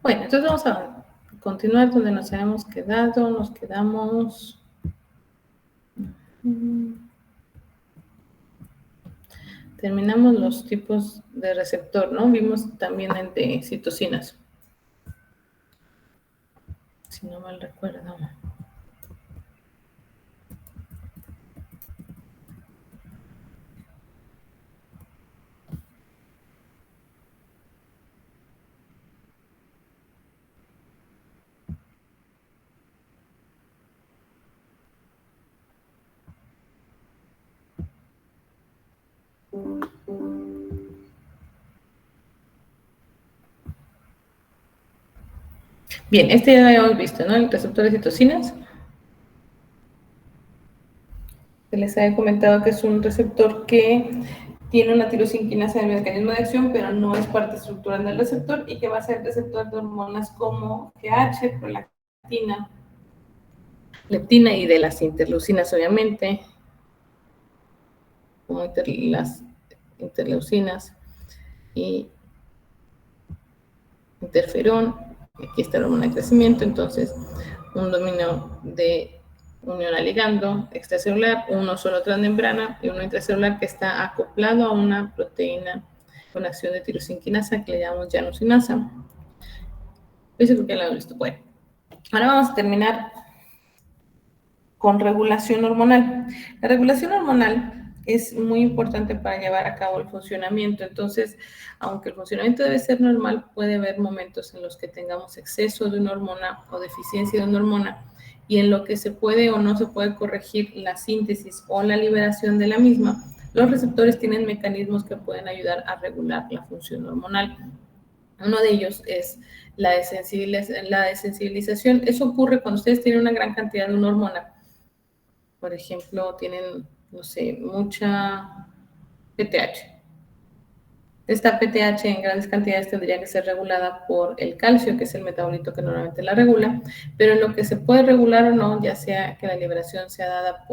Bueno, entonces vamos a continuar donde nos habíamos quedado. Nos quedamos... Terminamos los tipos de receptor, ¿no? Vimos también el de citocinas. Si no mal recuerdo. Bien, este ya lo habíamos visto, ¿no? El receptor de citocinas. Se les había comentado que es un receptor que tiene una tirosinquinasa en el mecanismo de acción, pero no es parte estructural del receptor y que va a ser receptor de hormonas como GH, prolactina, leptina y de las interleucinas, obviamente, como las interleucinas y interferón. Aquí está la hormona de crecimiento, entonces un dominio de unión a ligando extracelular, uno solo transmembrana y uno intracelular que está acoplado a una proteína con acción de tirosinquinasa que le llamamos llanosinasa. Eso creo que lo he visto. Bueno, ahora vamos a terminar con regulación hormonal. La regulación hormonal es muy importante para llevar a cabo el funcionamiento. Entonces, aunque el funcionamiento debe ser normal, puede haber momentos en los que tengamos exceso de una hormona o deficiencia de una hormona y en lo que se puede o no se puede corregir la síntesis o la liberación de la misma. Los receptores tienen mecanismos que pueden ayudar a regular la función hormonal. Uno de ellos es la desensibilización. Eso ocurre cuando ustedes tienen una gran cantidad de una hormona. Por ejemplo, tienen, no sé, mucha PTH. Esta PTH en grandes cantidades tendría que ser regulada por el calcio, que es el metabolito que normalmente la regula, pero en lo que se puede regular o no, ya sea que la liberación sea dada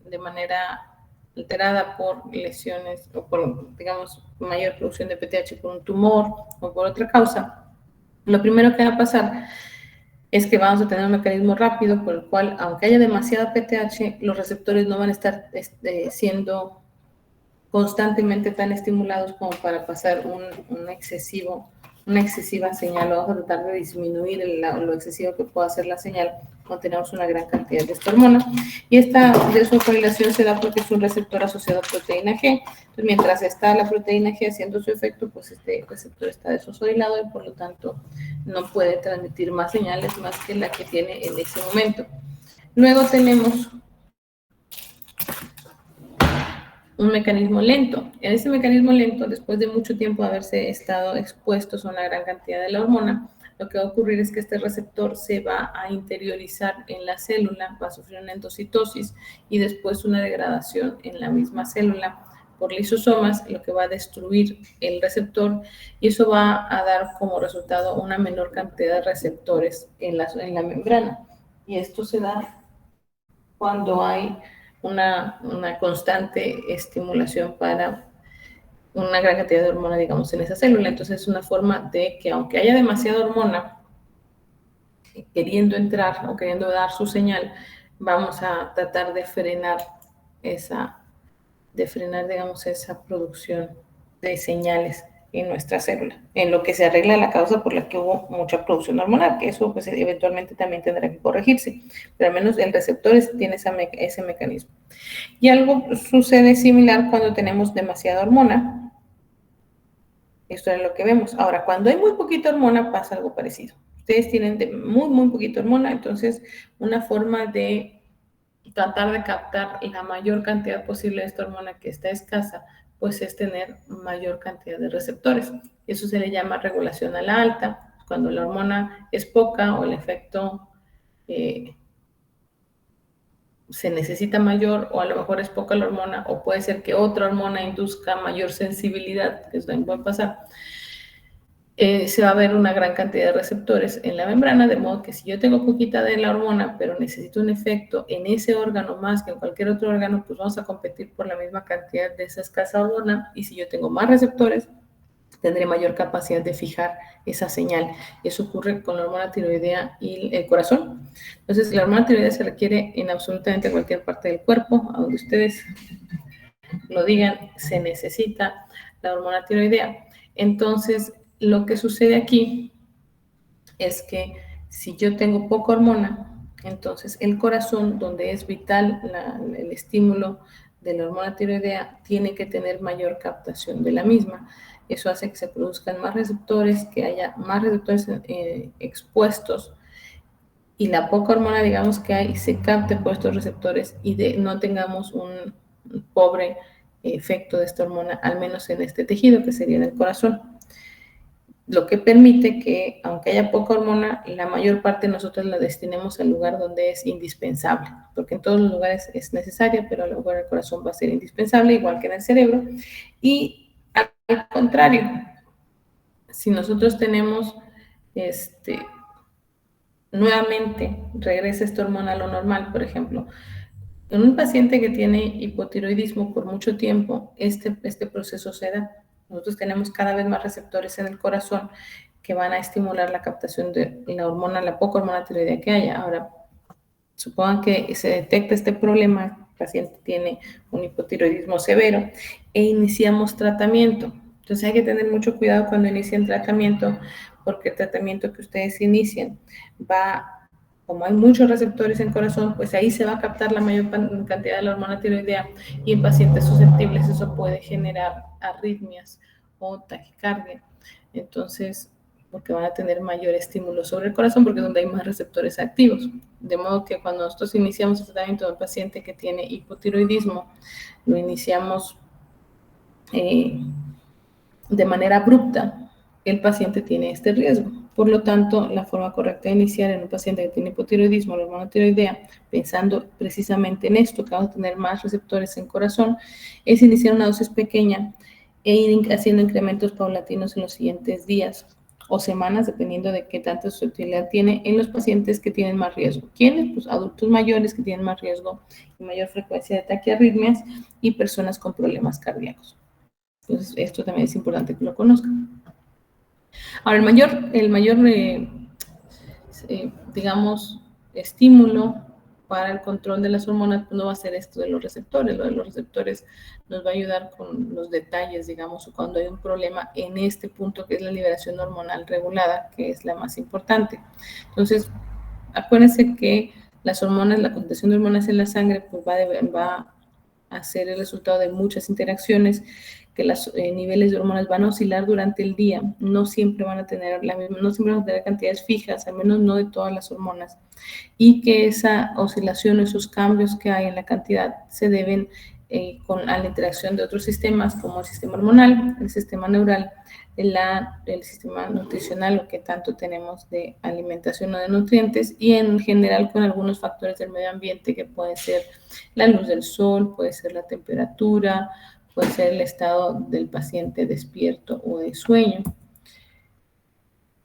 de manera alterada por lesiones o por, digamos, mayor producción de PTH por un tumor o por otra causa, lo primero que va a pasar es que vamos a tener un mecanismo rápido por el cual, aunque haya demasiada PTH, los receptores no van a estar siendo constantemente tan estimulados como para pasar una excesiva señal. Vamos a tratar de disminuir lo excesivo que pueda hacer la señal cuando tenemos una gran cantidad de esta hormona. Y esta desfosforilación se da porque es un receptor asociado a proteína G. Entonces, mientras está la proteína G haciendo su efecto, pues este receptor está desfosforilado y por lo tanto no puede transmitir más señales más que la que tiene en ese momento. Luego tenemos un mecanismo lento. En ese mecanismo lento, después de mucho tiempo de haberse estado expuestos a una gran cantidad de la hormona, lo que va a ocurrir es que este receptor se va a interiorizar en la célula, va a sufrir una endocitosis y después una degradación en la misma célula por lisosomas, lo que va a destruir el receptor y eso va a dar como resultado una menor cantidad de receptores en la membrana. Y esto se da cuando hay una constante estimulación para una gran cantidad de hormona, digamos, en esa célula. Entonces es una forma de que aunque haya demasiada hormona queriendo entrar o queriendo dar su señal, vamos a tratar de frenar digamos, esa producción de señales en nuestra célula, en lo que se arregla la causa por la que hubo mucha producción hormonal, que eso pues eventualmente también tendrá que corregirse, pero al menos el receptor tiene ese mecanismo. Y algo sucede similar cuando tenemos demasiada hormona. Esto es lo que vemos. Ahora, cuando hay muy poquita hormona pasa algo parecido. Ustedes tienen muy poquita hormona, entonces una forma de tratar de captar la mayor cantidad posible de esta hormona que está escasa, pues es tener mayor cantidad de receptores. Eso se le llama regulación a la alta. Cuando la hormona es poca o el efecto se necesita mayor o a lo mejor es poca la hormona o puede ser que otra hormona induzca mayor sensibilidad, que eso también puede pasar. Se va a ver una gran cantidad de receptores en la membrana, de modo que si yo tengo poquita de la hormona, pero necesito un efecto en ese órgano más que en cualquier otro órgano, pues vamos a competir por la misma cantidad de esa escasa hormona, y si yo tengo más receptores, tendré mayor capacidad de fijar esa señal. Eso ocurre con la hormona tiroidea y el corazón. Entonces, la hormona tiroidea se requiere en absolutamente cualquier parte del cuerpo, a donde ustedes lo digan, se necesita la hormona tiroidea. Entonces, lo que sucede aquí es que si yo tengo poca hormona, entonces el corazón, donde es vital el estímulo de la hormona tiroidea, tiene que tener mayor captación de la misma. Eso hace que se produzcan más receptores, que haya más receptores expuestos, y la poca hormona, digamos, que hay, se capte por estos receptores y no tengamos un pobre efecto de esta hormona, al menos en este tejido, que sería en el corazón. Lo que permite que, aunque haya poca hormona, la mayor parte nosotros la destinemos al lugar donde es indispensable, porque en todos los lugares es necesaria, pero al lugar del corazón va a ser indispensable, igual que en el cerebro. Y al contrario, si nosotros tenemos, nuevamente, regresa esta hormona a lo normal, por ejemplo, en un paciente que tiene hipotiroidismo por mucho tiempo, este proceso se da. Nosotros tenemos cada vez más receptores en el corazón que van a estimular la captación de la hormona, la poca hormona tiroidea que haya. Ahora, supongan que se detecta este problema, el paciente tiene un hipotiroidismo severo e iniciamos tratamiento. Entonces hay que tener mucho cuidado cuando inician tratamiento, porque el tratamiento que ustedes inician como hay muchos receptores en corazón, pues ahí se va a captar la mayor cantidad de la hormona tiroidea, y en pacientes susceptibles eso puede generar arritmias o taquicardia. Entonces, porque van a tener mayor estímulo sobre el corazón, porque es donde hay más receptores activos. De modo que cuando nosotros iniciamos el tratamiento de un paciente que tiene hipotiroidismo, lo iniciamos de manera abrupta, el paciente tiene este riesgo. Por lo tanto, la forma correcta de iniciar en un paciente que tiene hipotiroidismo, la hormona tiroidea, pensando precisamente en esto, que vamos a tener más receptores en corazón, es iniciar una dosis pequeña e ir haciendo incrementos paulatinos en los siguientes días o semanas, dependiendo de qué tanta susceptibilidad tiene en los pacientes que tienen más riesgo. ¿Quiénes? Pues adultos mayores que tienen más riesgo y mayor frecuencia de taquiarritmias, y personas con problemas cardíacos. Entonces, esto también es importante que lo conozcan. Ahora, el mayor digamos, estímulo para el control de las hormonas, pues no va a ser esto de los receptores. Lo de los receptores nos va a ayudar con los detalles, digamos, cuando hay un problema en este punto, que es la liberación hormonal regulada, que es la más importante. Entonces, acuérdense que las hormonas, la concentración de hormonas en la sangre, pues va a ser el resultado de muchas interacciones, que los niveles de hormonas van a oscilar durante el día, no siempre van a tener no siempre van a tener cantidades fijas, al menos no de todas las hormonas, y que esa oscilación, esos cambios que hay en la cantidad, se deben a la interacción de otros sistemas, como el sistema hormonal, el sistema neural, el sistema nutricional, lo que tanto tenemos de alimentación o de nutrientes, y en general con algunos factores del medio ambiente, que pueden ser la luz del sol, puede ser la temperatura, puede ser el estado del paciente despierto o de sueño.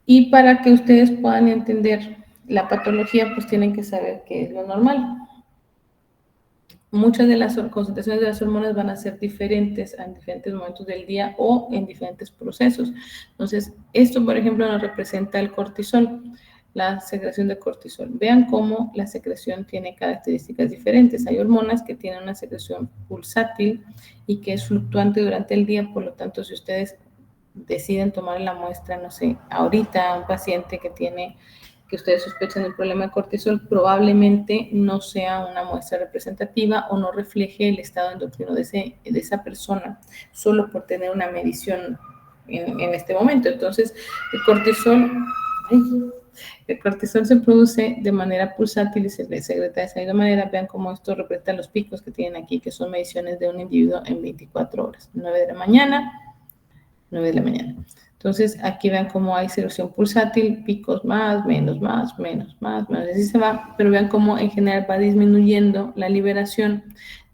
Y para que ustedes puedan entender la patología, pues tienen que saber qué es lo normal. Muchas de las concentraciones de las hormonas van a ser diferentes en diferentes momentos del día o en diferentes procesos. Entonces, esto, por ejemplo, nos representa el cortisol, la secreción de cortisol. Vean cómo la secreción tiene características diferentes. Hay hormonas que tienen una secreción pulsátil y que es fluctuante durante el día. Por lo tanto, si ustedes deciden tomar la muestra, no sé, ahorita un paciente que ustedes sospechan del problema de cortisol, probablemente no sea una muestra representativa o no refleje el estado endocrino de esa persona, solo por tener una medición en este momento. Entonces, el cortisol se produce de manera pulsátil y se secreta de esa misma manera. Vean cómo esto representa los picos que tienen aquí, que son mediciones de un individuo en 24 horas. 9 de la mañana, 9 de la mañana. Entonces, aquí vean cómo hay secreción pulsátil, picos más, menos, más, menos, más, menos, así se va, pero vean cómo en general va disminuyendo la liberación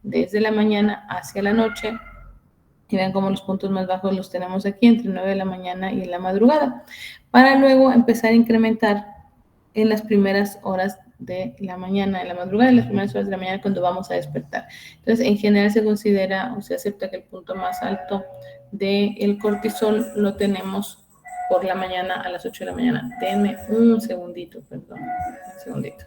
desde la mañana hacia la noche, y vean cómo los puntos más bajos los tenemos aquí entre 9 de la mañana y en la madrugada, para luego empezar a incrementar en las primeras horas de la mañana, de la madrugada, en las primeras horas de la mañana cuando vamos a despertar. Entonces, en general se considera o se acepta que el punto más alto del cortisol lo tenemos por la mañana a las 8 de la mañana. Denme un segundito, perdón, un segundito.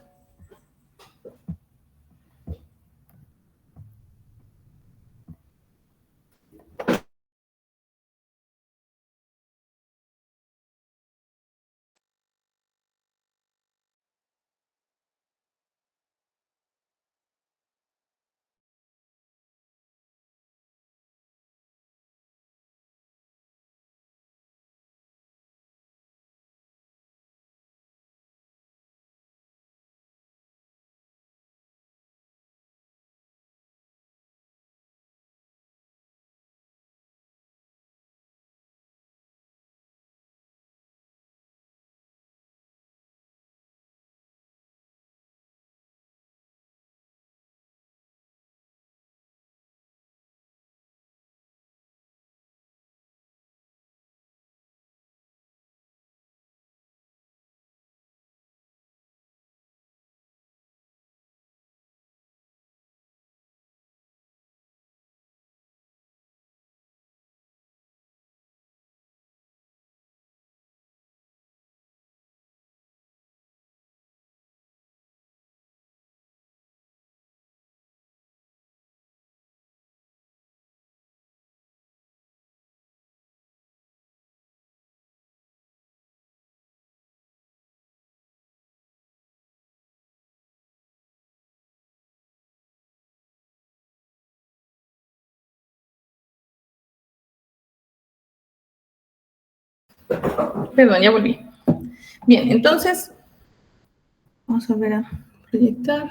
Perdón, ya volví. Bien, entonces, vamos a ver a proyectar.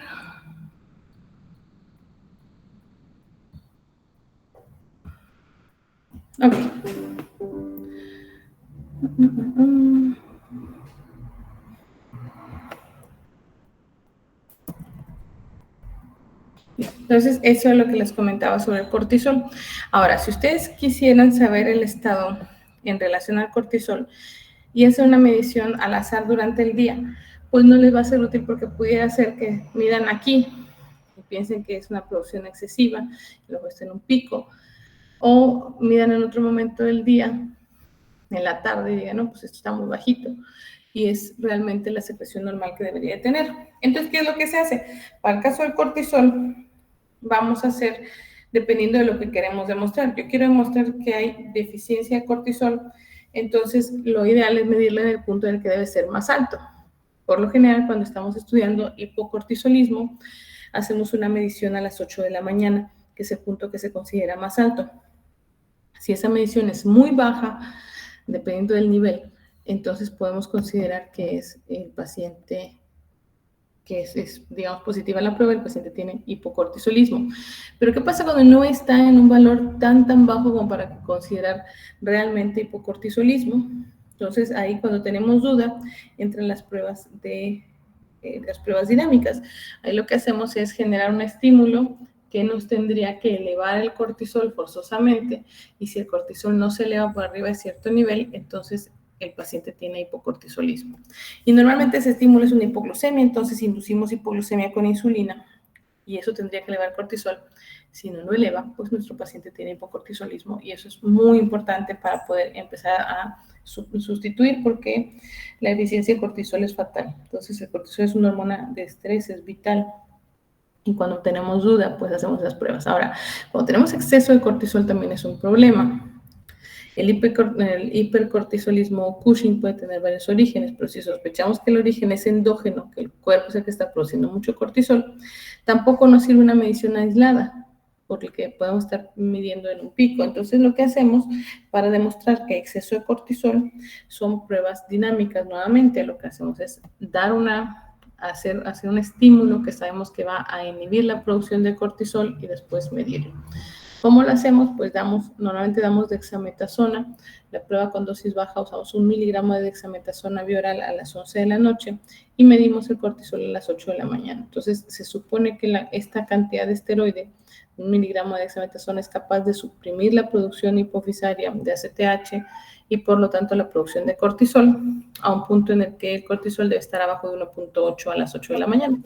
Ok. Entonces, eso es lo que les comentaba sobre el cortisol. Ahora, si ustedes quisieran saber el estado en relación al cortisol y hacer una medición al azar durante el día, pues no les va a ser útil porque pudiera ser que midan aquí y piensen que es una producción excesiva, luego estén en un pico, o midan en otro momento del día, en la tarde, y digan, no, pues esto está muy bajito y es realmente la secreción normal que debería tener. Entonces, ¿qué es lo que se hace? Para el caso del cortisol, vamos a hacer dependiendo de lo que queremos demostrar. Yo quiero demostrar que hay deficiencia de cortisol, entonces lo ideal es medirlo en el punto en el que debe ser más alto. Por lo general, cuando estamos estudiando hipocortisolismo, hacemos una medición a las 8 de la mañana, que es el punto que se considera más alto. Si esa medición es muy baja, dependiendo del nivel, entonces podemos considerar que es el paciente que digamos, positiva la prueba, el paciente tiene hipocortisolismo. Pero ¿qué pasa cuando no está en un valor tan bajo como para considerar realmente hipocortisolismo? Entonces, ahí cuando tenemos duda, entran las pruebas las pruebas dinámicas. Ahí lo que hacemos es generar un estímulo que nos tendría que elevar el cortisol forzosamente, y si el cortisol no se eleva por arriba de cierto nivel, entonces el paciente tiene hipocortisolismo. Y normalmente ese estímulo es una hipoglucemia, entonces inducimos hipoglucemia con insulina y eso tendría que elevar cortisol. Si no lo eleva, pues nuestro paciente tiene hipocortisolismo y eso es muy importante para poder empezar a sustituir, porque la deficiencia de cortisol es fatal. Entonces el cortisol es una hormona de estrés, es vital. Y cuando tenemos duda, pues hacemos las pruebas. Ahora, cuando tenemos exceso de cortisol también es un problema. El hipercortisolismo o Cushing puede tener varios orígenes, pero si sospechamos que el origen es endógeno, que el cuerpo es el que está produciendo mucho cortisol, tampoco nos sirve una medición aislada, porque podemos estar midiendo en un pico. Entonces, lo que hacemos para demostrar que hay exceso de cortisol son pruebas dinámicas. Nuevamente, lo que hacemos es hacer un estímulo que sabemos que va a inhibir la producción de cortisol y después medirlo. ¿Cómo lo hacemos? Pues normalmente damos dexametasona. La prueba con dosis baja usamos 1 miligramo de dexametasona bioral a las 11 de la noche y medimos el cortisol a las 8 de la mañana. Entonces, se supone que esta cantidad de esteroide, 1 miligramo de dexametasona, es capaz de suprimir la producción hipofisaria de ACTH y por lo tanto la producción de cortisol a un punto en el que el cortisol debe estar abajo de 1.8 a las 8 de la mañana.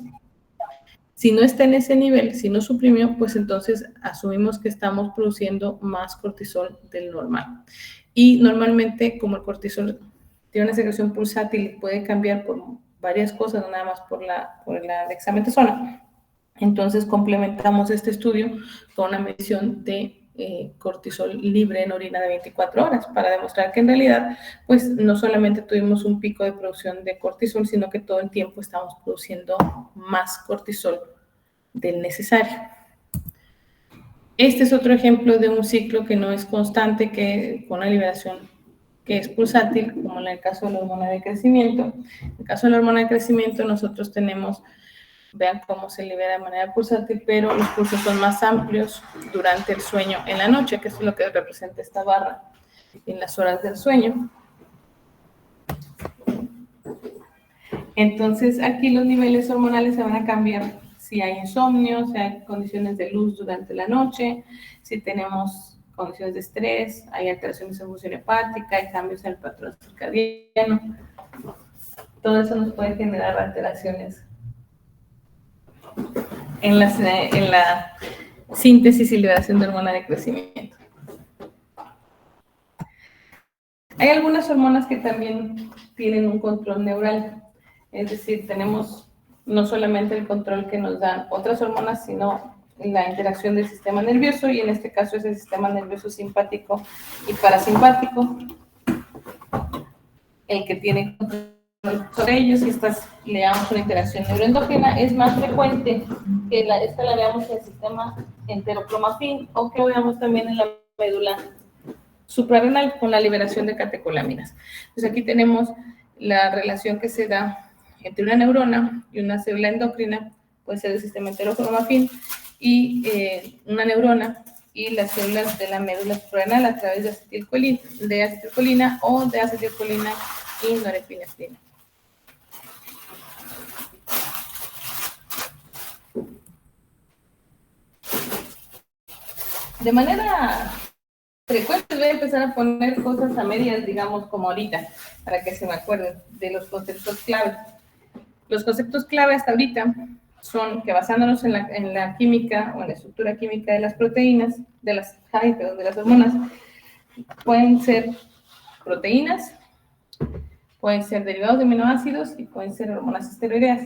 Si no está en ese nivel, si no suprimió, pues entonces asumimos que estamos produciendo más cortisol del normal. Y normalmente, como el cortisol tiene una secreción pulsátil y puede cambiar por varias cosas, no nada más por la dexametasona, entonces complementamos este estudio con una medición de cortisol libre en orina de 24 horas para demostrar que en realidad pues no solamente tuvimos un pico de producción de cortisol, sino que todo el tiempo estamos produciendo más cortisol del necesario. Este es otro ejemplo de un ciclo que no es constante, que con una liberación que es pulsátil, como en el caso de la hormona de crecimiento. En el caso de la hormona de crecimiento nosotros tenemos, vean cómo se libera de manera pulsátil, pero los pulsos son más amplios durante el sueño en la noche, que es lo que representa esta barra en las horas del sueño. Entonces aquí los niveles hormonales se van a cambiar si hay insomnio, si hay condiciones de luz durante la noche, si tenemos condiciones de estrés, hay alteraciones en función hepática, hay cambios en el patrón circadiano. Todo eso nos puede generar alteraciones en la síntesis y liberación de hormona de crecimiento. Hay algunas hormonas que también tienen un control neural, es decir, tenemos no solamente el control que nos dan otras hormonas, sino la interacción del sistema nervioso, y en este caso es el sistema nervioso simpático y parasimpático el que tiene control sobre ellos, y estas le damos una interacción neuroendógena. Es más frecuente que esta la veamos en el sistema enterocromafín o que lo veamos también en la médula suprarrenal con la liberación de catecolaminas. Entonces aquí tenemos la relación que se da entre una neurona y una célula endocrina, puede ser el sistema enterocromafín, y una neurona y las células de la médula suprarrenal a través de acetilcolina o de acetilcolina y norepinefrina. De manera frecuente voy a empezar a poner cosas a medias, digamos, como ahorita, para que se me acuerden de los conceptos clave. Los conceptos clave hasta ahorita son que, basándonos en la química o en la estructura química de las proteínas, de las hormonas, pueden ser proteínas, pueden ser derivados de aminoácidos y pueden ser hormonas esteroideas.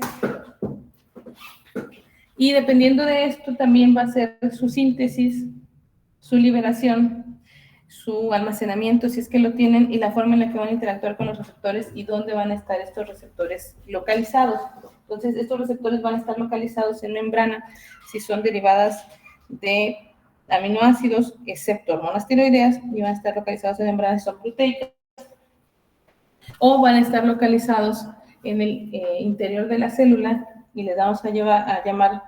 Y dependiendo de esto también va a ser su síntesis, su liberación, su almacenamiento, si es que lo tienen, y la forma en la que van a interactuar con los receptores y dónde van a estar estos receptores localizados. Entonces, estos receptores van a estar localizados en membrana si son derivadas de aminoácidos, excepto hormonas tiroideas, y van a estar localizados en membrana si son proteicas, o van a estar localizados en el interior de la célula, y les vamos a llamar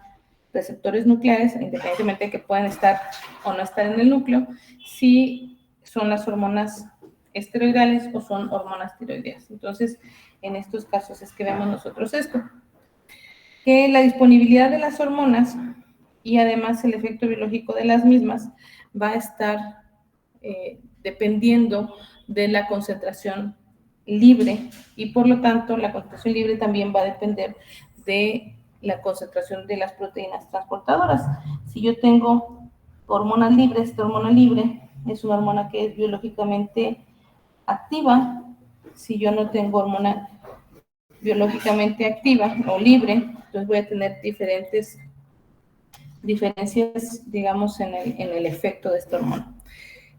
receptores nucleares, independientemente de que puedan estar o no estar en el núcleo, si son las hormonas esteroidales o son hormonas tiroideas. Entonces, en estos casos es que vemos nosotros esto, que la disponibilidad de las hormonas y además el efecto biológico de las mismas va a estar dependiendo de la concentración libre, y por lo tanto la concentración libre también va a depender de la concentración de las proteínas transportadoras. Si yo tengo hormonas libres, esta hormona libre es una hormona que es biológicamente activa. Si yo no tengo hormona biológicamente activa o libre, entonces voy a tener diferencias, digamos, en el efecto de esta hormona.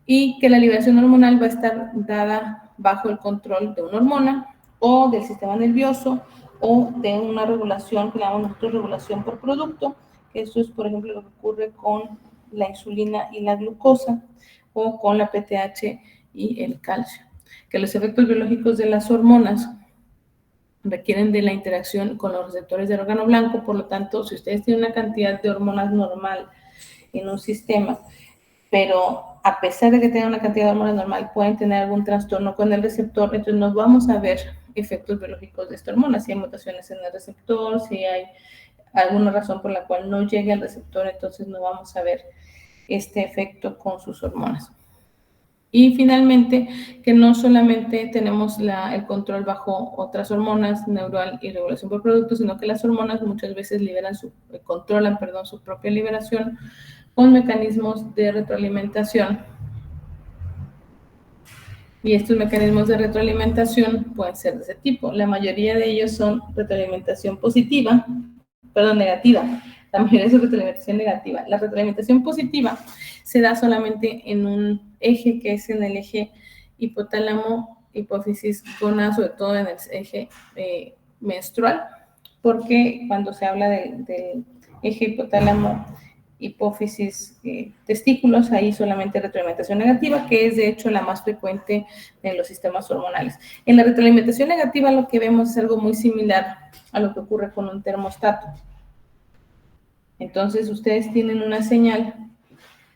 Y que la liberación hormonal va a estar dada bajo el control de una hormona o del sistema nervioso o de una regulación que llamamos nosotros regulación por producto, que eso es, por ejemplo, lo que ocurre con la insulina y la glucosa, o con la PTH y el calcio. Que los efectos biológicos de las hormonas requieren de la interacción con los receptores del órgano blanco. Por lo tanto, si ustedes tienen una cantidad de hormonas normal en un sistema, pero a pesar de que tengan una cantidad de hormonas normal, pueden tener algún trastorno con el receptor, entonces nos vamos a ver efectos biológicos de esta hormona, si hay mutaciones en el receptor, si hay alguna razón por la cual no llegue al receptor, entonces no vamos a ver este efecto con sus hormonas. Y finalmente, que no solamente tenemos el control bajo otras hormonas, neural y regulación por producto, sino que las hormonas muchas veces controlan su propia liberación con mecanismos de retroalimentación. Y estos mecanismos de retroalimentación pueden ser de ese tipo. La mayoría de ellos son retroalimentación negativa. La mayoría es retroalimentación negativa. La retroalimentación positiva se da solamente en un eje, que es en el eje hipotálamo, hipófisis, gónada, sobre todo en el eje menstrual, porque cuando se habla del eje hipotálamo, hipófisis, testículos, ahí solamente retroalimentación negativa, que es de hecho la más frecuente en los sistemas hormonales. En la retroalimentación negativa lo que vemos es algo muy similar a lo que ocurre con un termostato. Entonces ustedes tienen una señal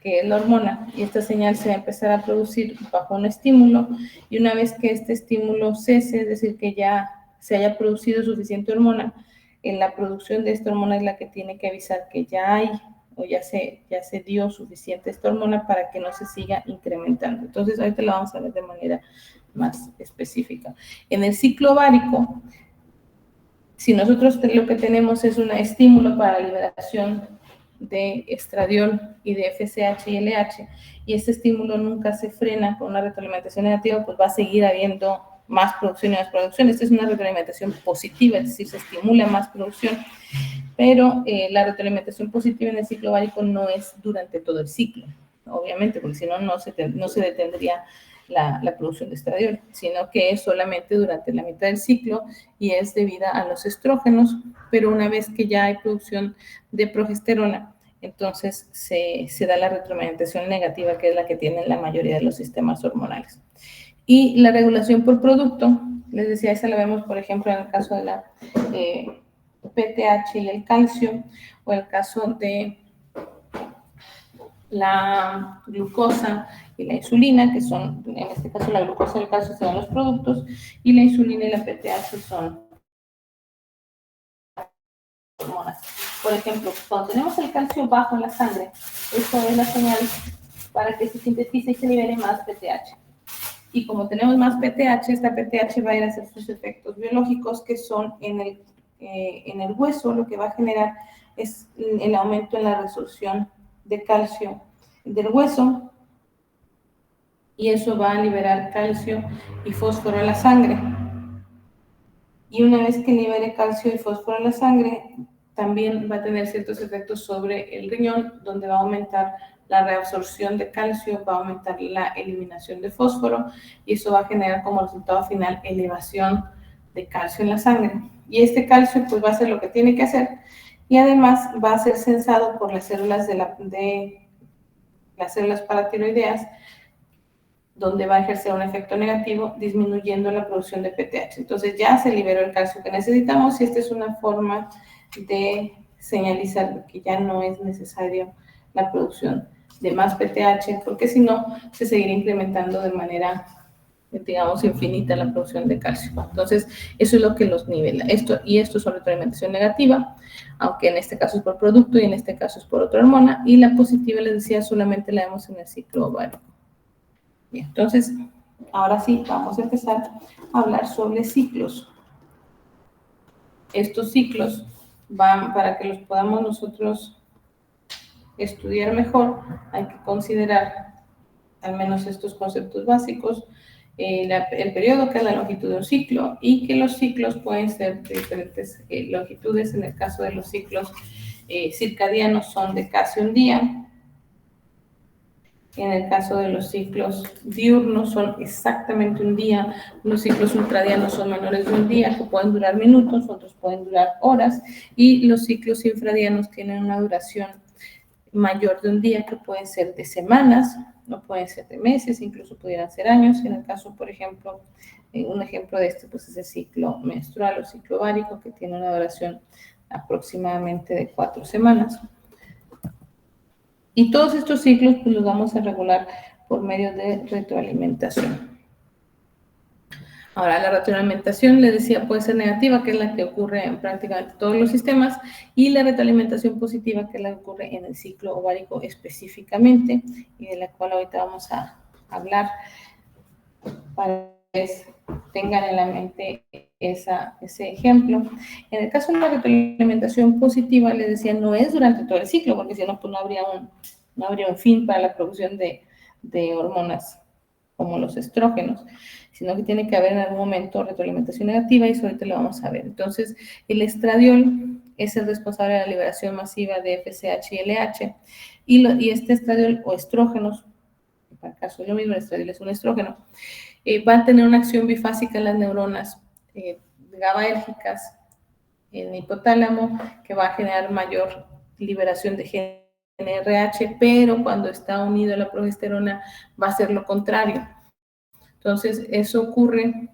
que es la hormona, y esta señal se va a empezar a producir bajo un estímulo, y una vez que este estímulo cese, es decir, que ya se haya producido suficiente hormona, en la producción de esta hormona es la que tiene que avisar que ya hay o ya se dio suficiente esta hormona para que no se siga incrementando. Entonces, ahorita la vamos a ver de manera más específica. En el ciclo ovárico, si nosotros lo que tenemos es un estímulo para la liberación de estradiol y de FSH y LH, y este estímulo nunca se frena con una retroalimentación negativa, pues va a seguir habiendo más producción y más producción. Esta es una retroalimentación positiva, es decir, se estimula más producción, pero la retroalimentación positiva en el ciclo ovárico no es durante todo el ciclo, obviamente, porque si no, no se detendría la producción de estradiol, sino que es solamente durante la mitad del ciclo y es debida a los estrógenos, pero una vez que ya hay producción de progesterona, entonces se da la retroalimentación negativa, que es la que tienen la mayoría de los sistemas hormonales. Y la regulación por producto, les decía, esa la vemos, por ejemplo, en el caso de la PTH y el calcio, o el caso de la glucosa y la insulina, que son, en este caso, la glucosa y el calcio son los productos, y la insulina y la PTH son hormonas. Por ejemplo, cuando tenemos el calcio bajo en la sangre, esto es la señal para que se sintetice y se libere más PTH. Y como tenemos más PTH, esta PTH va a ir a hacer sus efectos biológicos, que son en el hueso. Lo que va a generar es el aumento en la resorción de calcio del hueso, y eso va a liberar calcio y fósforo a la sangre. Y una vez que libere calcio y fósforo a la sangre, también va a tener ciertos efectos sobre el riñón, donde va a aumentar la reabsorción de calcio, va a aumentar la eliminación de fósforo, y eso va a generar como resultado final elevación de calcio en la sangre. Y este calcio pues va a hacer lo que tiene que hacer, y además va a ser sensado por las células las células paratiroideas, donde va a ejercer un efecto negativo, disminuyendo la producción de PTH. Entonces ya se liberó el calcio que necesitamos, y esta es una forma de señalizar que ya no es necesario la producción de más PTH, porque si no, se seguirá incrementando de manera, digamos, infinita la producción de calcio. Entonces, eso es lo que los nivela. Esto es retroalimentación negativa, aunque en este caso es por producto y en este caso es por otra hormona, y la positiva, les decía, solamente la vemos en el ciclo ovárico. Bien, entonces, ahora sí, vamos a empezar a hablar sobre ciclos. Estos ciclos van, para que los podamos nosotros estudiar mejor, hay que considerar al menos estos conceptos básicos: el periodo, que es la longitud de un ciclo, y que los ciclos pueden ser de diferentes longitudes. En el caso de los ciclos circadianos son de casi un día. En el caso de los ciclos diurnos son exactamente un día. Los ciclos ultradianos son menores de un día, que pueden durar minutos, otros pueden durar horas, y los ciclos infradianos tienen una duración mayor de un día, que pueden ser de semanas, no pueden ser de meses, incluso pudieran ser años. En el caso, por ejemplo, un ejemplo de esto pues es el ciclo menstrual o ciclo ovárico, que tiene una duración aproximadamente de 4 semanas. Y todos estos ciclos pues los vamos a regular por medio de retroalimentación. Ahora, la retroalimentación, les decía, puede ser negativa, que es la que ocurre en prácticamente todos los sistemas, y la retroalimentación positiva, que es la que ocurre en el ciclo ovárico específicamente, y de la cual ahorita vamos a hablar para que tengan en la mente ese ejemplo. En el caso de la retroalimentación positiva, les decía, no es durante todo el ciclo, porque si no, pues no habría un fin para la producción de hormonas como los estrógenos, sino que tiene que haber en algún momento retroalimentación negativa, y eso ahorita lo vamos a ver. Entonces, el estradiol es el responsable de la liberación masiva de FSH y LH, y este estradiol o estrógenos, para el caso es lo mismo, el estradiol es un estrógeno, van a tener una acción bifásica en las neuronas GABAérgicas en el hipotálamo, que va a generar mayor liberación de GnRH, pero cuando está unido a la progesterona va a ser lo contrario. Entonces, eso ocurre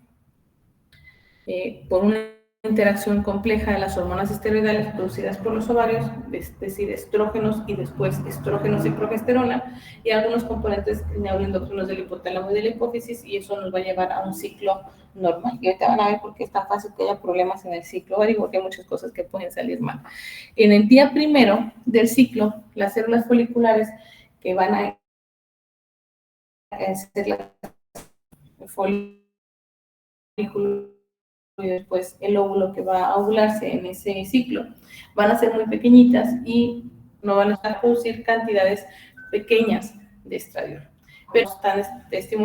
por una interacción compleja de las hormonas esteroidales producidas por los ovarios, es decir, estrógenos y después estrógenos y progesterona, y algunos componentes neuroendocrinos del hipotálamo y de la hipófisis, y eso nos va a llevar a un ciclo normal. Y ahorita van a ver por qué es tan fácil que haya problemas en el ciclo ovárico, porque hay muchas cosas que pueden salir mal. En el día primero del ciclo, las células foliculares que van a ser las folículos y después el óvulo que va a ovularse en ese ciclo, van a ser muy pequeñitas y no van a estar a producir cantidades pequeñas de estradiol. Pero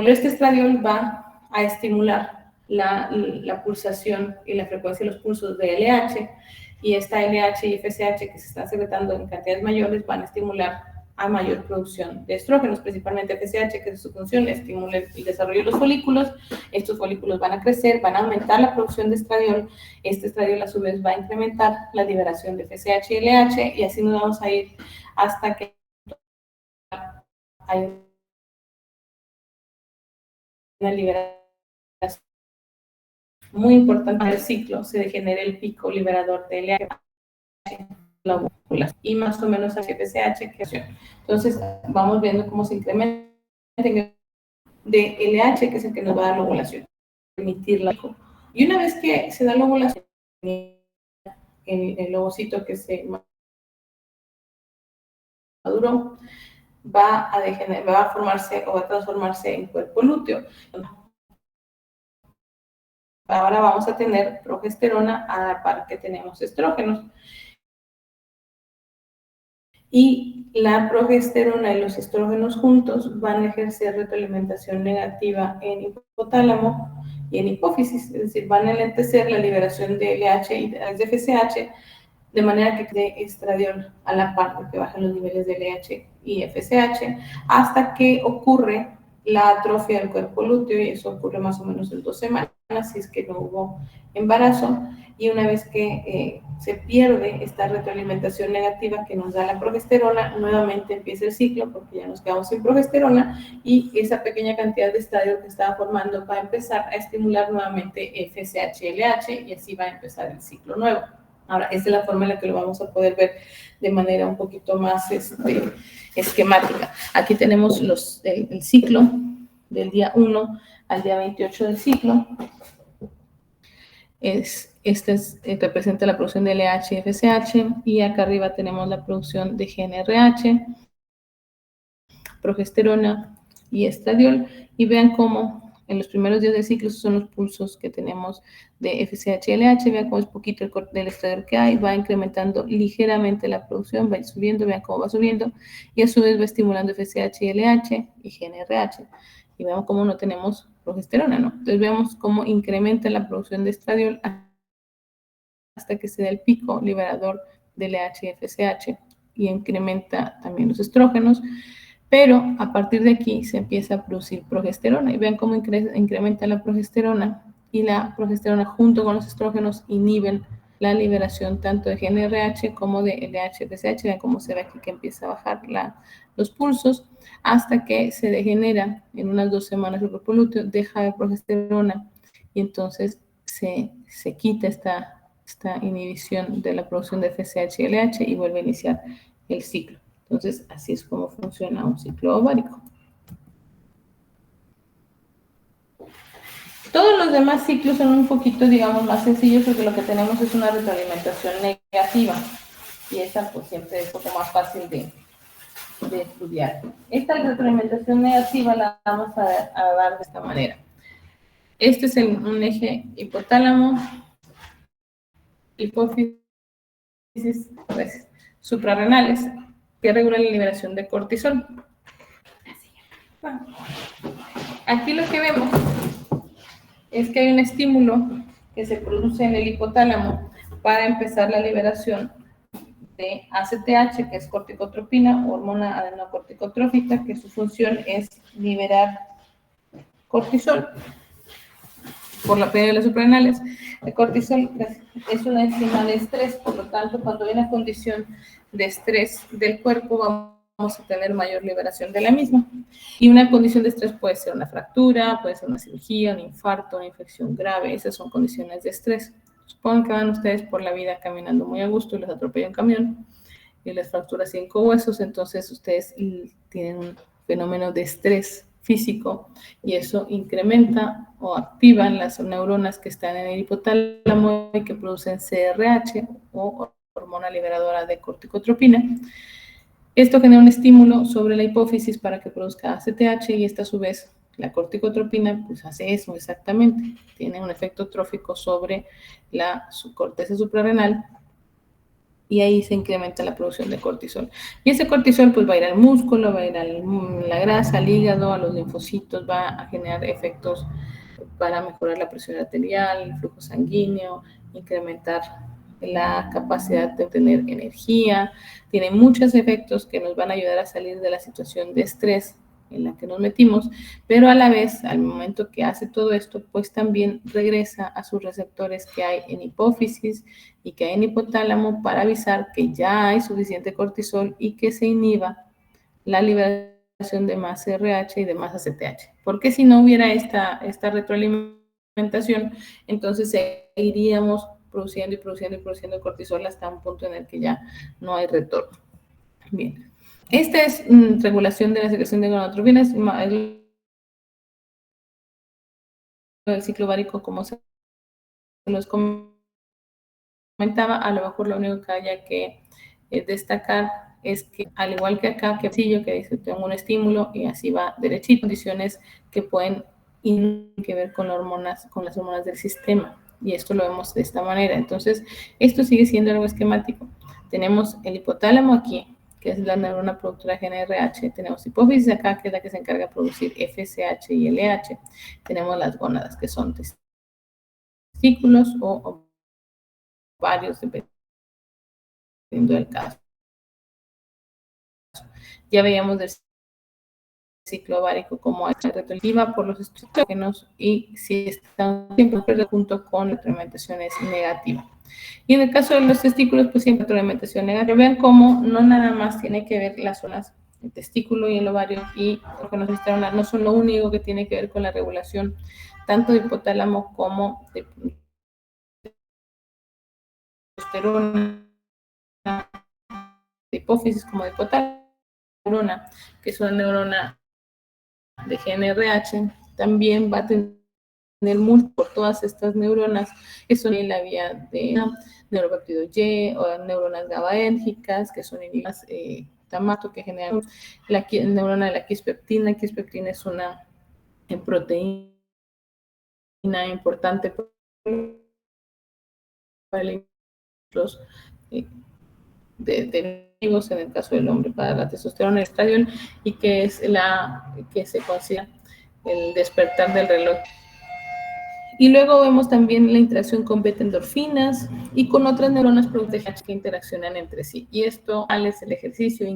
este estradiol va a estimular la pulsación y la frecuencia de los pulsos de LH, y esta LH y FSH que se están secretando en cantidades mayores van a estimular a mayor producción de estrógenos, principalmente FSH, que es su función, estimula el desarrollo de los folículos. Estos folículos van a crecer, van a aumentar la producción de estradiol, este estradiol a su vez va a incrementar la liberación de FSH y LH, y así nos vamos a ir hasta que hay una liberación muy importante del ciclo, se degenera el pico liberador de LH, la ovulación, y más o menos a FSH que acción. Entonces, vamos viendo cómo se incrementa de LH, que es el que nos va a dar la ovulación, permitirla. Y una vez que se da la ovulación, el ovocito que se maduró va a formarse o va a transformarse en cuerpo lúteo. Ahora vamos a tener progesterona a la par que tenemos estrógenos. Y la progesterona y los estrógenos juntos van a ejercer retroalimentación negativa en hipotálamo y en hipófisis, es decir, van a enlentecer la liberación de LH y de FSH, de manera que cree estradiol a la par de que bajan los niveles de LH y FSH, hasta que ocurre la atrofia del cuerpo lúteo, y eso ocurre más o menos en 2 semanas, si es que no hubo embarazo. Y una vez que se pierde esta retroalimentación negativa que nos da la progesterona, nuevamente empieza el ciclo, porque ya nos quedamos sin progesterona, y esa pequeña cantidad de estradiol que estaba formando va a empezar a estimular nuevamente FSH y LH, y así va a empezar el ciclo nuevo. Ahora, esta es la forma en la que lo vamos a poder ver de manera un poquito más esquemática. Aquí tenemos el ciclo del día 1 al día 28 del ciclo. Representa la producción de LH y FSH, y acá arriba tenemos la producción de GnRH, progesterona y estradiol, y vean cómo en los primeros días del ciclo son los pulsos que tenemos de FSH y LH, vean cómo es poquito el estradiol que hay, va incrementando ligeramente la producción, va subiendo, vean cómo va subiendo, y a su vez va estimulando FSH y LH y GnRH, y veamos cómo no tenemos progesterona, ¿no? Entonces vemos cómo incrementa la producción de estradiol hasta que se da el pico liberador de LH y FSH, y incrementa también los estrógenos, pero a partir de aquí se empieza a producir progesterona, y vean cómo incrementa la progesterona, y la progesterona junto con los estrógenos inhiben la liberación tanto de GnRH como de LH-FSH. Vean cómo se ve aquí que empieza a bajar los pulsos, hasta que se degenera en unas 2 semanas el cuerpo lúteo, deja de progesterona, y entonces se quita esta inhibición de la producción de FSH y LH, y vuelve a iniciar el ciclo. Entonces, así es como funciona un ciclo ovárico. Todos los demás ciclos son un poquito, digamos, más sencillos, porque lo que tenemos es una retroalimentación negativa, y esa pues siempre es un poco más fácil de de estudiar. Esta retroalimentación negativa la vamos a dar de esta manera. Este es un eje hipotálamo, hipófisis, pues, suprarrenales, que regula la liberación de cortisol. Aquí lo que vemos es que hay un estímulo que se produce en el hipotálamo para empezar la liberación de ACTH, que es corticotropina, hormona adenocorticotrófica, que su función es liberar cortisol por la pérdida de las suprarrenales. El cortisol es una enzima de estrés, por lo tanto, cuando hay una condición de estrés del cuerpo, vamos a tener mayor liberación de la misma. Y una condición de estrés puede ser una fractura, puede ser una cirugía, un infarto, una infección grave. Esas son condiciones de estrés. Supongan que van ustedes por la vida caminando muy a gusto y les atropella un camión y les fractura 5 huesos, entonces ustedes tienen un fenómeno de estrés físico y eso incrementa o activa las neuronas que están en el hipotálamo y que producen CRH o hormona liberadora de corticotropina. Esto genera un estímulo sobre la hipófisis para que produzca ACTH y esta a su vez la corticotropina pues hace eso exactamente, tiene un efecto trófico sobre la corteza suprarrenal y ahí se incrementa la producción de cortisol. Y ese cortisol pues va a ir al músculo, va a ir a la grasa, al hígado, a los linfocitos, va a generar efectos para mejorar la presión arterial, el flujo sanguíneo, incrementar la capacidad de obtener energía. Tiene muchos efectos que nos van a ayudar a salir de la situación de estrés en la que nos metimos, pero a la vez, al momento que hace todo esto, pues también regresa a sus receptores que hay en hipófisis y que hay en hipotálamo para avisar que ya hay suficiente cortisol y que se inhiba la liberación de más RH y de más ACTH. Porque si no hubiera esta retroalimentación, entonces seguiríamos produciendo y produciendo y produciendo cortisol hasta un punto en el que ya no hay retorno. Bien. Esta es regulación de la secreción de gonadotrofinas, el ciclo ovárico, como se los comentaba, a lo mejor lo único que haya que destacar es que, al igual que acá, que dice, tengo un estímulo y así va derechito, condiciones que pueden que ver con las hormonas del sistema. Y esto lo vemos de esta manera. Entonces, esto sigue siendo algo esquemático. Tenemos el hipotálamo aquí, que es la neurona productora de GnRH. Tenemos hipófisis acá, que es la que se encarga de producir FSH y LH. Tenemos las gónadas, que son testículos o varios, dependiendo del caso. Ya veíamos del ciclo ovárico como retroactiva por los estrógenos y si están siempre junto con la retroalimentación es negativa. Y en el caso de los testículos, pues siempre retroalimentación negativa. Vean cómo no nada más tiene que ver las zonas el testículo y el ovario y órganos externos no son lo único que tiene que ver con la regulación tanto de hipotálamo como de testosterona, de hipófisis como de hipotálamo, que es una neurona de GnRH, también va a tener múltiples por todas estas neuronas que son en la vía de neuropéptido Y o neuronas GABAérgicas que son inhibidores tamato que generan la neurona de la quispeptina. Quispeptina es una proteína importante para los vivos en el caso del hombre para la testosterona, el estradiol, y que es la que se considera el despertar del reloj. Y luego vemos también la interacción con beta-endorfinas y con otras neuronas productoras que interaccionan entre sí. Y esto, al el ejercicio,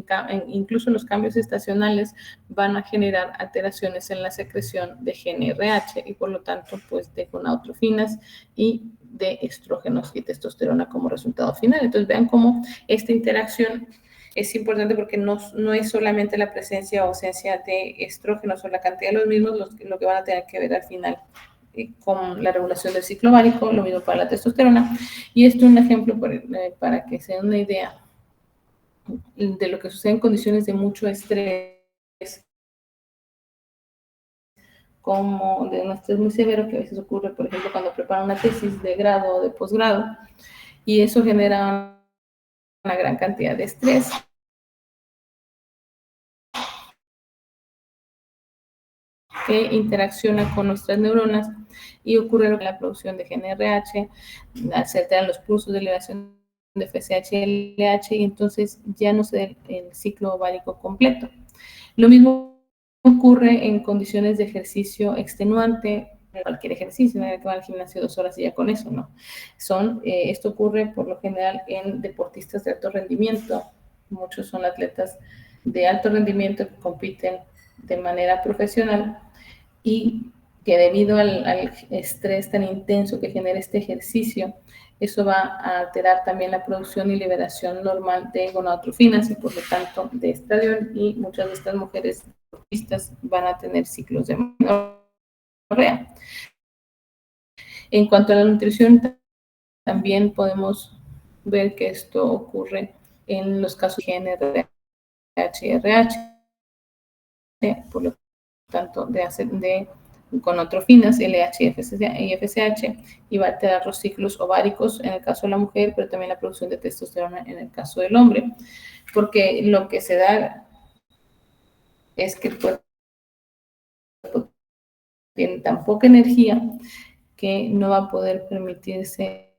incluso los cambios estacionales, van a generar alteraciones en la secreción de GnRH y por lo tanto, pues de gonadotrofinas y de estrógenos y testosterona como resultado final. Entonces vean cómo esta interacción es importante porque no es solamente la presencia o ausencia de estrógenos o la cantidad de los mismos lo que van a tener que ver al final con la regulación del ciclo ovárico, lo mismo para la testosterona. Y esto es un ejemplo para que se den una idea de lo que sucede en condiciones de mucho estrés, como de un estrés muy severo que a veces ocurre, por ejemplo, cuando preparan una tesis de grado o de posgrado, y eso genera una gran cantidad de estrés. que interacciona con nuestras neuronas y ocurre la producción de GNRH, se alteran los pulsos de liberación de FSH y LH y entonces ya no se da el ciclo ovárico completo. Lo mismo ocurre en condiciones de ejercicio extenuante, cualquier ejercicio, no hay que va al gimnasio 2 horas y ya con eso, ¿no? Esto ocurre por lo general en deportistas de alto rendimiento. Muchos son atletas de alto rendimiento que compiten de manera profesional y que debido al estrés tan intenso que genera este ejercicio, eso va a alterar también la producción y liberación normal de gonadotrofinas y por lo tanto de estradiol, y muchas de estas mujeres deportistas van a tener ciclos de menorrea. En cuanto a la nutrición, también podemos ver que esto ocurre en los casos de GNRH y RH, por lo tanto de gonadotrofinas, LH y FSH, y va a alterar los ciclos ováricos en el caso de la mujer, pero también la producción de testosterona en el caso del hombre, porque lo que se da es que el cuerpo tiene tan poca energía que no va a poder permitirse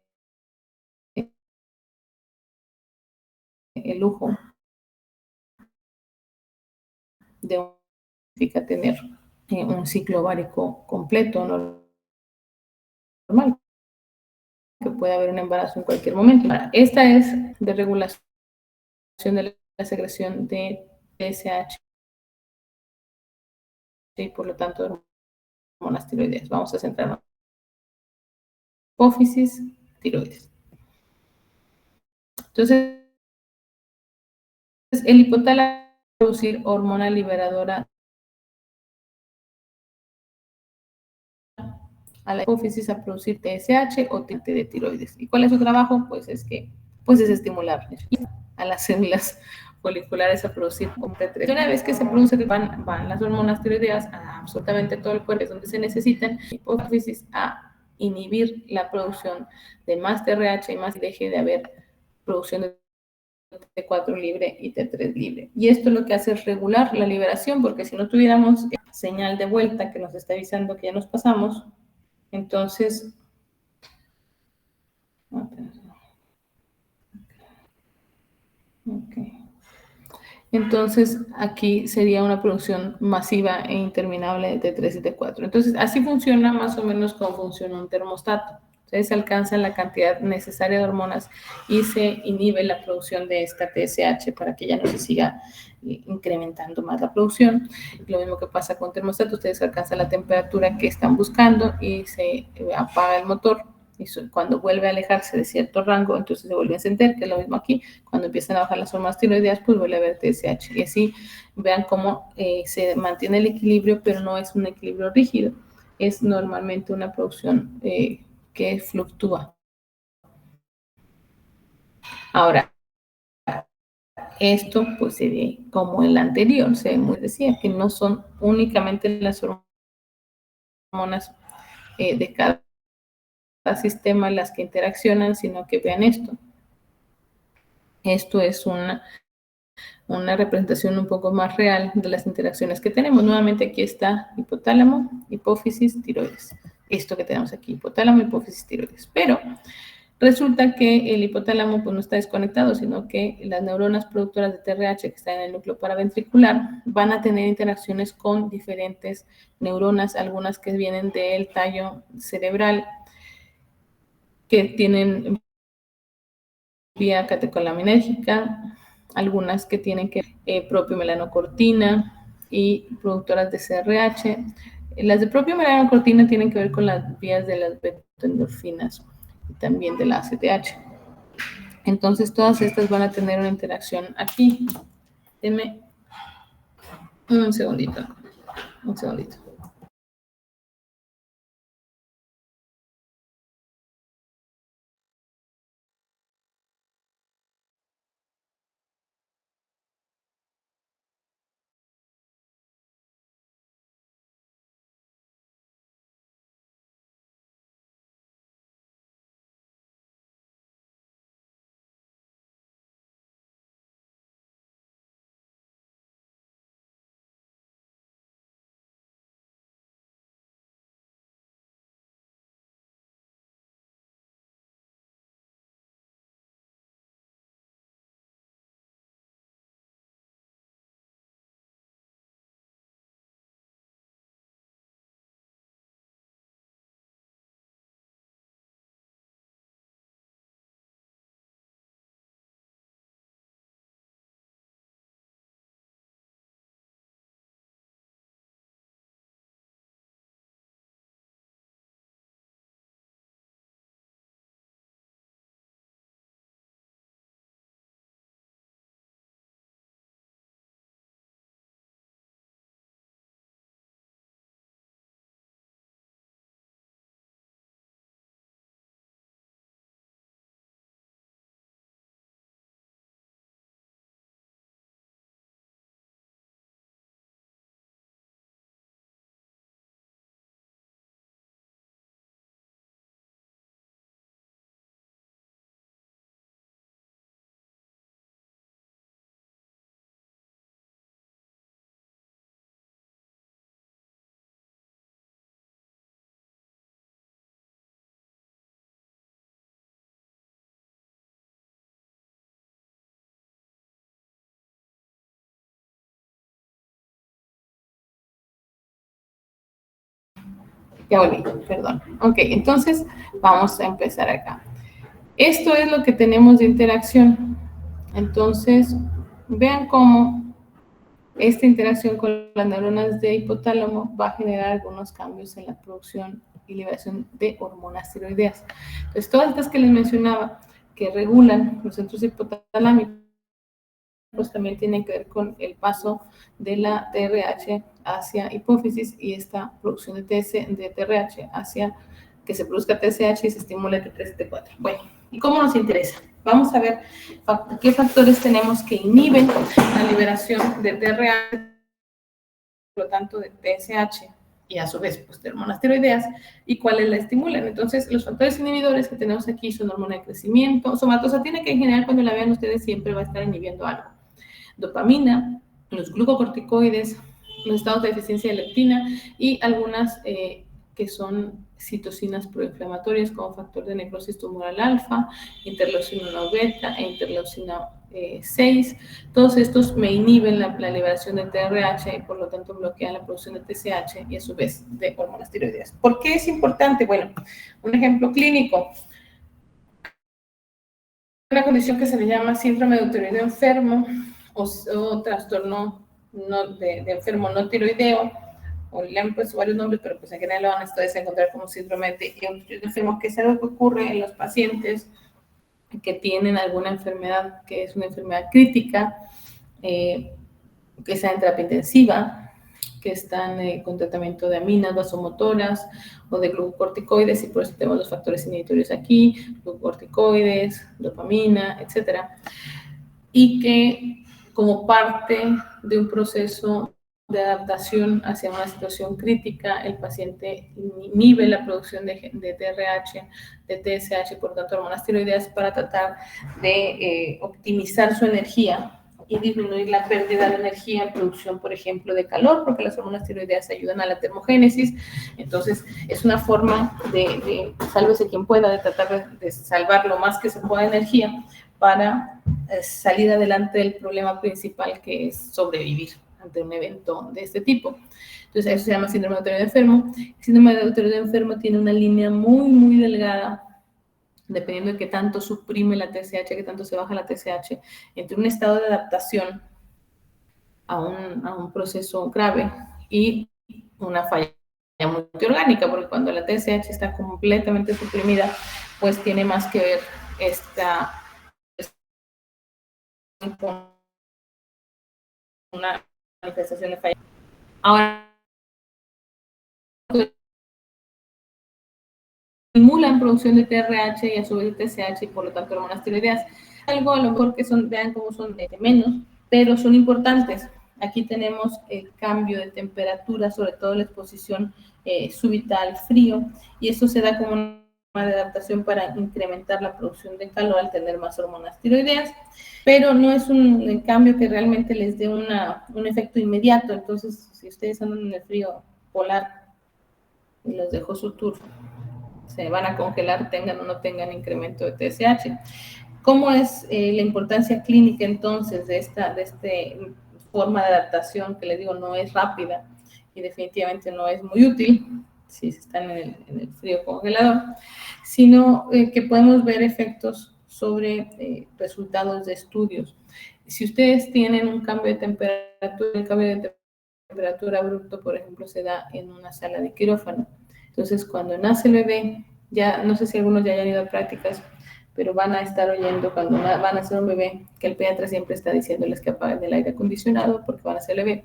el lujo de tener un ciclo ovárico completo normal, que puede haber un embarazo en cualquier momento. Esta es de regulación de la secreción de TSH y por lo tanto hormonas tiroideas. Vamos a centrarnos en hipófisis, tiroides. Entonces, el hipotálamo va a producir hormona liberadora a la hipófisis a producir TSH o TT de tiroides. ¿Y cuál es su trabajo? Pues es estimular a las células foliculares a producir T3. Una vez que se produce, van las hormonas tiroideas a absolutamente todo el cuerpo, es donde se necesitan, hipófisis a inhibir la producción de más TRH y más, y deje de haber producción de T4 libre y T3 libre. Y esto lo que hace es regular la liberación, porque si no tuviéramos señal de vuelta que nos está avisando que ya nos pasamos, entonces, entonces aquí sería una producción masiva e interminable de T3 y T4. Entonces, así funciona más o menos como funciona un termostato. Entonces, se alcanza la cantidad necesaria de hormonas y se inhibe la producción de esta TSH para que ya no se siga incrementando más la producción. Lo mismo que pasa con termostato, ustedes alcanzan la temperatura que están buscando y se apaga el motor. Y cuando vuelve a alejarse de cierto rango, entonces se vuelve a encender, que es lo mismo aquí. Cuando empiezan a bajar las hormonas tiroideas, pues vuelve a haber TSH. Y así vean cómo se mantiene el equilibrio, pero no es un equilibrio rígido. Es normalmente una producción que fluctúa. Ahora, esto pues se ve como el anterior, se decía que no son únicamente las hormonas de cada sistema las que interaccionan, sino que vean esto. Esto es una representación un poco más real de las interacciones que tenemos. Nuevamente aquí está hipotálamo, hipófisis, tiroides. Esto que tenemos aquí, hipotálamo, hipófisis, tiroides. Pero resulta que el hipotálamo pues, no está desconectado, sino que las neuronas productoras de TRH que están en el núcleo paraventricular van a tener interacciones con diferentes neuronas, algunas que vienen del tallo cerebral, que tienen vía catecolamínérgica, algunas que tienen que propio melanocortina y productoras de CRH. Las de propio melanocortina tienen que ver con las vías de las beta-endorfinas y también de la ACTH. Entonces, todas estas van a tener una interacción aquí. Denme un segundito. Un segundito. Ya volví, perdón. Ok, entonces vamos a empezar acá. Esto es lo que tenemos de interacción. Entonces, vean cómo esta interacción con las neuronas de hipotálamo va a generar algunos cambios en la producción y liberación de hormonas tiroideas. Entonces, todas estas que les mencionaba, que regulan los centros hipotalámicos, pues también tienen que ver con el paso de la TRH hacia hipófisis y esta producción de TRH hacia que se produzca TSH y se estimule T3 y T4. Bueno, ¿y cómo nos interesa? Vamos a ver qué factores tenemos que inhiben la liberación de TRH, por lo tanto de TSH y a su vez pues, de hormonas tiroideas y cuáles la estimulan. Entonces, los factores inhibidores que tenemos aquí son hormona de crecimiento, somatostatina, que en general cuando la vean ustedes siempre va a estar inhibiendo algo, dopamina, los glucocorticoides, los estados de deficiencia de leptina y algunas que son citocinas proinflamatorias como factor de necrosis tumoral alfa, interleucina 1 beta e interleucina 6. Todos estos me inhiben la liberación de TRH y por lo tanto bloquean la producción de TSH y a su vez de hormonas tiroideas. ¿Por qué es importante? Bueno, un ejemplo clínico. Una condición que se le llama síndrome de tiroideo enfermo o trastorno de enfermo no tiroideo, o le han puesto varios nombres, pero pues en general lo van a encontrar como síndrome de tiroideo enfermo, que es algo que ocurre en los pacientes que tienen alguna enfermedad que es una enfermedad crítica, que está en terapia intensiva, que están con tratamiento de aminas vasomotoras o de glucocorticoides, y por eso tenemos los factores inhibitorios aquí, glucocorticoides, dopamina, etcétera, y que como parte de un proceso de adaptación hacia una situación crítica, el paciente inhibe la producción de TRH, de TSH, por lo tanto hormonas tiroideas, para tratar de optimizar su energía y disminuir la pérdida de energía en producción, por ejemplo, de calor, porque las hormonas tiroideas ayudan a la termogénesis. Entonces, es una forma de sálvese quien pueda, de tratar de salvar lo más que se pueda energía para salir adelante del problema principal, que es sobrevivir ante un evento de este tipo. Entonces, eso se llama síndrome de tiroideo enfermo. El síndrome de tiroideo enfermo tiene una línea muy, muy delgada, dependiendo de qué tanto suprime la TSH, qué tanto se baja la TSH, entre un estado de adaptación a un proceso grave y una falla multiorgánica, porque cuando la TSH está completamente suprimida, pues tiene más que ver esta con una manifestación de falla. Ahora, estimulan producción de TRH y a su vez de TSH y por lo tanto hormonas tiroideas. Algo a lo mejor que son, vean cómo son de menos, pero son importantes. Aquí tenemos el cambio de temperatura, sobre todo la exposición súbita al frío, y eso se da como una forma de adaptación para incrementar la producción de calor al tener más hormonas tiroideas, pero no es un cambio que realmente les dé un efecto inmediato. Entonces, si ustedes andan en el frío polar y los dejó su tour, se van a congelar, tengan o no tengan incremento de TSH. ¿Cómo es la importancia clínica entonces de esta forma de adaptación que les digo no es rápida y definitivamente no es muy útil si están en el frío congelador, sino que podemos ver efectos sobre resultados de estudios? Si ustedes tienen un cambio de temperatura, el cambio de temperatura abrupto, por ejemplo, se da en una sala de quirófano. Entonces, cuando nace el bebé, ya no sé si algunos ya hayan ido a prácticas, pero van a estar oyendo cuando van a hacer un bebé, que el pediatra siempre está diciéndoles que apaguen el aire acondicionado porque van a hacer el bebé.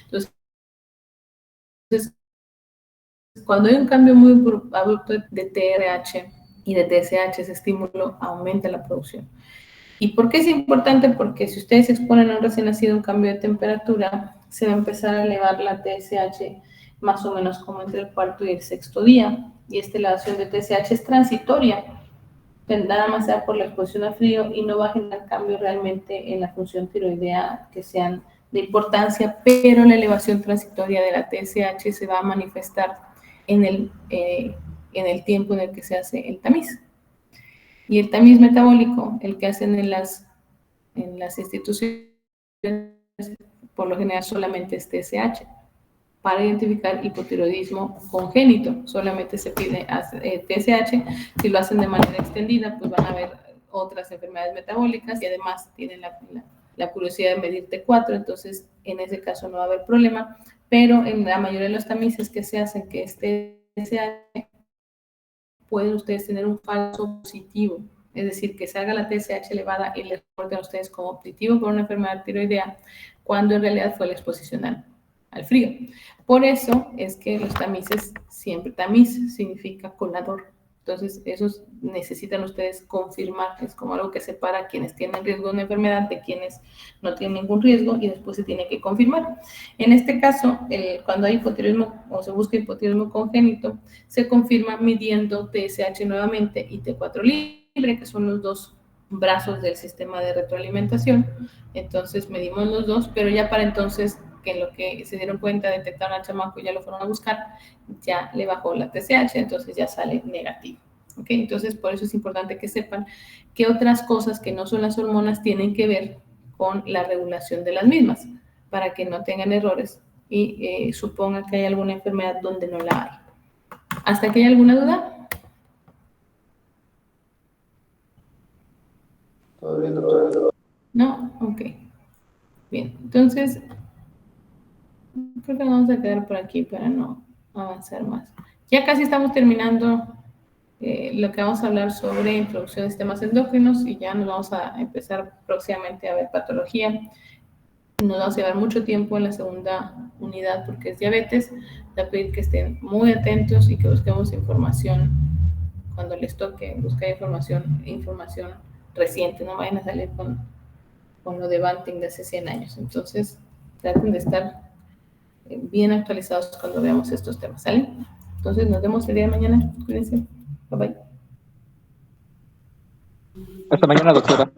Entonces, cuando hay un cambio muy abrupto de TRH y de TSH, ese estímulo aumenta la producción. ¿Y por qué es importante? Porque si ustedes exponen a un recién nacido un cambio de temperatura, se va a empezar a elevar la TSH más o menos como entre el cuarto y el sexto día. Y esta elevación de TSH es transitoria, nada más sea por la exposición al frío, y no va a generar cambios realmente en la función tiroidea que sean de importancia, pero la elevación transitoria de la TSH se va a manifestar en el tiempo en el que se hace el tamiz. Y el tamiz metabólico, el que hacen en las instituciones, por lo general solamente es TSH. para identificar hipotiroidismo congénito. Solamente se pide TSH. Si lo hacen de manera extendida, pues van a haber otras enfermedades metabólicas y además tienen la curiosidad de medir T4, entonces en ese caso no va a haber problema, pero en la mayoría de los tamices que se hacen que este TSH, pueden ustedes tener un falso positivo, es decir, que salga la TSH elevada y les reporten a ustedes como positivo por una enfermedad tiroidea, cuando en realidad fue la exposición al frío. Por eso es que los tamices, siempre tamiz significa colador. Entonces, esos necesitan ustedes confirmar, es como algo que separa a quienes tienen riesgo de una enfermedad de quienes no tienen ningún riesgo y después se tiene que confirmar. En este caso, cuando hay hipotiroidismo o se busca hipotiroidismo congénito, se confirma midiendo TSH nuevamente y T4 libre, que son los dos brazos del sistema de retroalimentación. Entonces medimos los dos, pero ya para entonces, que en lo que se dieron cuenta, detectaron al chamaco y ya lo fueron a buscar, ya le bajó la TSH, entonces ya sale negativo. ¿Ok? Entonces, por eso es importante que sepan que otras cosas que no son las hormonas tienen que ver con la regulación de las mismas, para que no tengan errores y supongan que hay alguna enfermedad donde no la hay. ¿Hasta aquí hay alguna duda? Todo bien, doctora. No, ok. Bien, entonces creo que nos vamos a quedar por aquí para no avanzar más. Ya casi estamos terminando lo que vamos a hablar sobre introducción de sistemas endócrinos y ya nos vamos a empezar próximamente a ver patología. Nos vamos a llevar mucho tiempo en la segunda unidad porque es diabetes. Voy a pedir que estén muy atentos y que busquemos información cuando les toque, buscar información reciente, no vayan a salir con lo de Banting de hace 100 años. Entonces, traten de estar bien actualizados cuando veamos estos temas, ¿sale? Entonces, nos vemos el día de mañana. Cuídense. Bye bye. Hasta mañana, doctora.